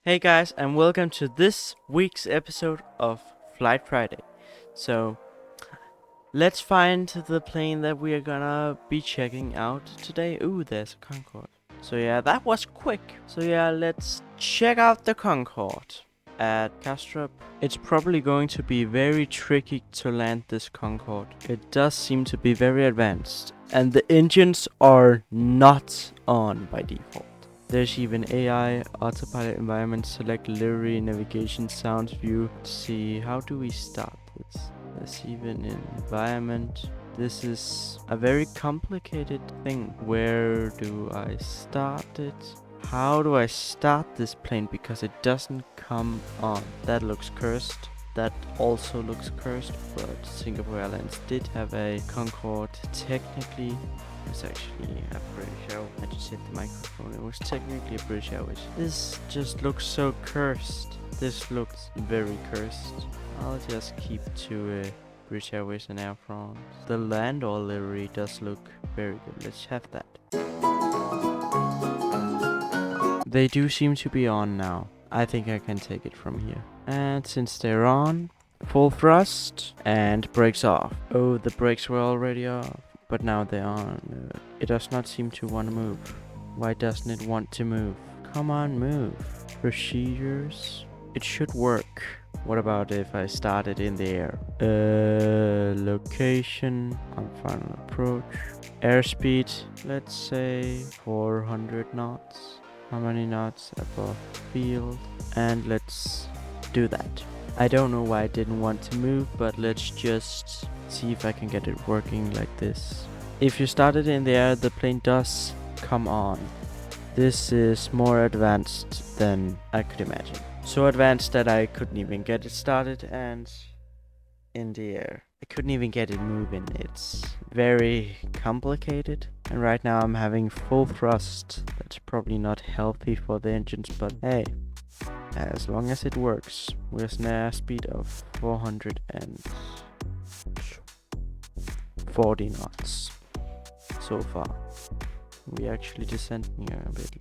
Hey guys, and welcome to this week's episode of Flight Friday. So, let's find the plane that we are gonna be checking out today. Ooh, there's a Concorde. So yeah, that was quick. So yeah, let's check out the Concorde at Kastrup. It's probably going to be very tricky to land this Concorde. It does seem to be very advanced, and the engines are not on by default. There's even AI, autopilot environment, select livery, navigation, sounds, view. Let's see, how do we start this? There's even an environment. This is a very complicated thing. Where do I start it? How do I start this plane? Because it doesn't come on. That looks cursed. That also looks cursed, but Singapore Airlines did have a Concorde. Technically, it's actually a British Airways. I just hit the microphone. It was technically a British Airways. This just looks so cursed. This looks very cursed. I'll just keep to British Airways and Air France. The Landor livery does look very good. Let's have that. They do seem to be on now. I think I can take it from here. And since they're on, full thrust and brakes off. Oh, the brakes were already off, but now they're on. It does not seem to want to move. Why doesn't it want to move? Come on, move. Procedures. It should work. What about if I start it in the air? Location on final approach. Airspeed, let's say 400 knots. How many knots above field? And let's do that. I don't know why I didn't want to move, but let's just see if I can get it working like this. If you start it in the air, the plane does come on. This is more advanced than I could imagine. So advanced that I couldn't even get it started and in the air. I couldn't even get it moving. It's very complicated. And right now I'm having full thrust. That's probably not healthy for the engines, but hey, as long as it works. With an airspeed of 440 knots so far. We actually descending a bit.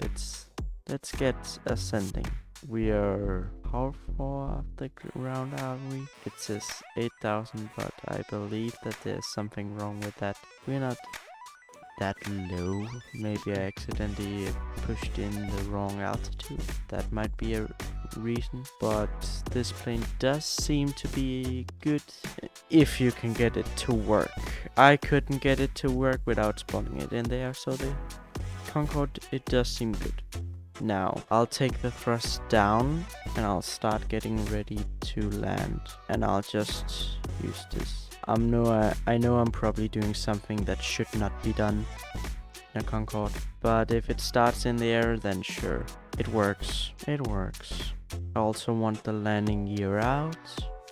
Let's get ascending. We are how far off the ground are we? It says 8,000, but I believe that there's something wrong with that. We're not that low. Maybe I accidentally pushed in the wrong altitude. That might be a reason, but this plane does seem to be good if you can get it to work. I couldn't get it to work without spawning it in there, so the Concorde, it does seem good. Now, I'll take the thrust down and I'll start getting ready to land, and I'll just use this. I know I'm probably doing something that should not be done in a Concorde, but if it starts in the air, then sure, it works. It works. I also want the landing gear out.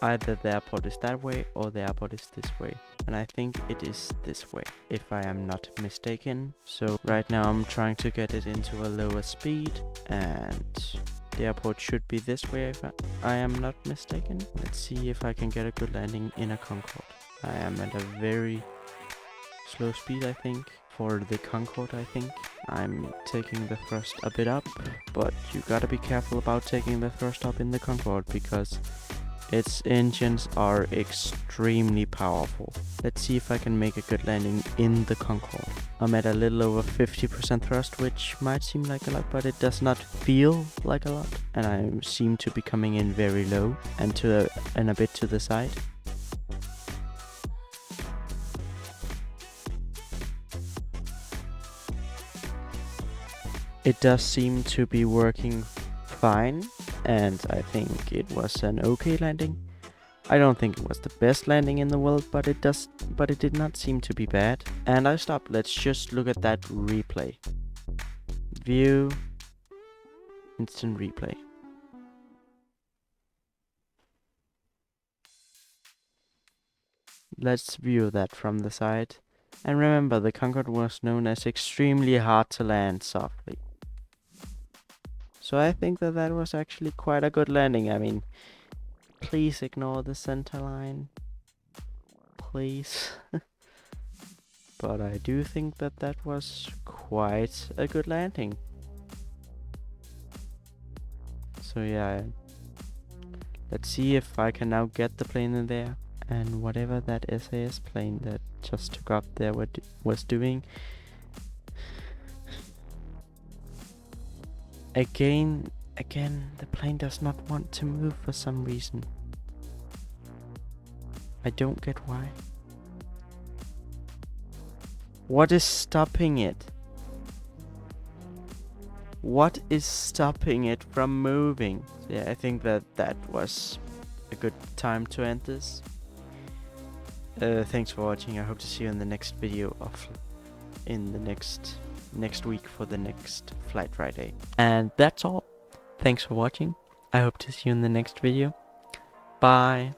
Either the airport is that way or the airport is this way. And I think it is this way, if I am not mistaken. So right now I'm trying to get it into a lower speed, and the airport should be this way if I am not mistaken. Let's see if I can get a good landing in a Concorde. I am at a very slow speed, I think. For the Concorde, I think. I'm taking the thrust a bit up, but you gotta be careful about taking the thrust up in the Concorde because its engines are extremely powerful. Let's see if I can make a good landing in the Concorde. I'm at a little over 50% thrust, which might seem like a lot, but it does not feel like a lot. And I seem to be coming in very low and a bit to the side. It does seem to be working fine, and I think it was an okay landing. I don't think it was the best landing in the world, but it did not seem to be bad. And I stopped. Let's just look at that replay. View, instant replay. Let's view that from the side. And remember, the Concorde was known as extremely hard to land softly. So I think that was actually quite a good landing. I mean, please ignore the center line. Please. But I do think that was quite a good landing. So yeah, let's see if I can now get the plane in there, and whatever that SAS plane that just took up there was doing. Again, the plane does not want to move for some reason. I don't get why. What is stopping it? What is stopping it from moving? So yeah, I think that was a good time to end this. Thanks for watching. I hope to see you in the next video in the next week for the next Flight Friday. And that's all. Thanks for watching. I hope to see you in the next video. Bye.